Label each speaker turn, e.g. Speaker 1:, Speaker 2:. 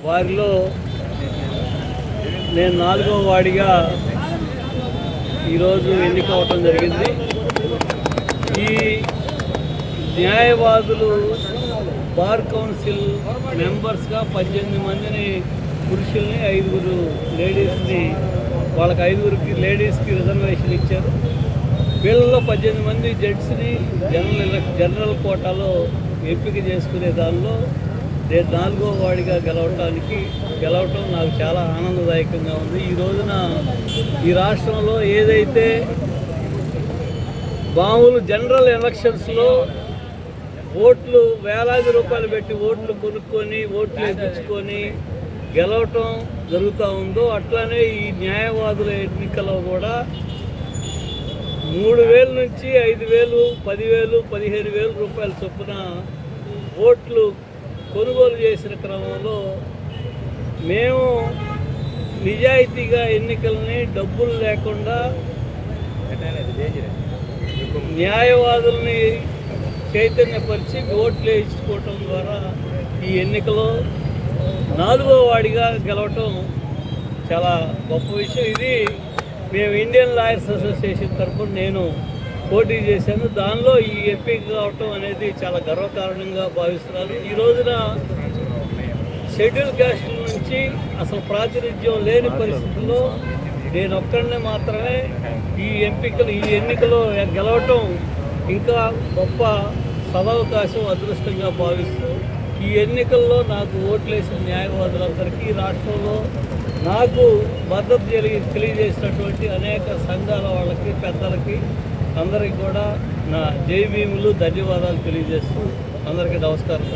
Speaker 1: వారిలో నేను 4వ వార్డుగా ఈరోజు ఎన్నికవటం జరిగింది. ఈ న్యాయవాదులు బార్ కౌన్సిల్ మెంబర్స్గా 18 మందిని పురుషుల్ని 5 లేడీస్ని, వాళ్ళకి 5 లేడీస్కి రిజర్వేషన్ ఇచ్చారు. వీళ్ళలో 18 మంది జడ్జిని జనరల్ కోటాలో ఎంపిక చేసుకునే దానిలో నేను 4వ వార్డుగా గెలవటం నాకు చాలా ఆనందదాయకంగా ఉంది. ఈ రోజున ఈ రాష్ట్రంలో ఏదైతే మామూలు జనరల్ ఎలక్షన్స్లో ఓట్లు వేలాది రూపాయలు పెట్టి ఓట్లు కొనుక్కొని ఓట్లు వేయించుకొని గెలవటం జరుగుతూ ఉందో, అట్లానే ఈ న్యాయవాదుల ఎన్నికల్లో కూడా 3,000 నుంచి 5,000, 10,000, 15,000 రూపాయల చొప్పున ఓట్లు కొనుగోలు చేసిన క్రమంలో మేము నిజాయితీగా ఎన్నికల్ని డబ్బులు లేకుండా న్యాయవాదుల్ని చైతన్యపరిచి ఓట్లు వేయించుకోవటం ద్వారా ఈ ఎన్నికలో 4వ వార్డుగా గెలవటం చాలా గొప్ప విషయం. ఇది మేము ఇండియన్ లాయర్స్ అసోసియేషన్ తరఫున నేను పోటీ చేశాను. దానిలో ఈ ఎంపిక కావటం అనేది చాలా గర్వకారణంగా భావిస్తున్నాను. ఈ రోజున షెడ్యూల్ క్యాస్ట్ నుంచి అసలు ప్రాతినిధ్యం లేని పరిస్థితుల్లో నేను ఒక్కడినే మాత్రమే ఈ ఎన్నికలో గెలవటం ఇంకా గొప్ప సదవకాశం, అదృష్టంగా భావిస్తూ ఈ ఎన్నికల్లో నాకు ఓట్లేసిన న్యాయవాదులందరికీ, రాష్ట్రంలో నాకు మద్దతు తెలియజేసినటువంటి అనేక సంఘాల వాళ్ళకి, పెద్దలకి అందరికీ కూడా నా జై భీములు, ధన్యవాదాలు తెలియజేస్తూ అందరికీ నమస్కారం.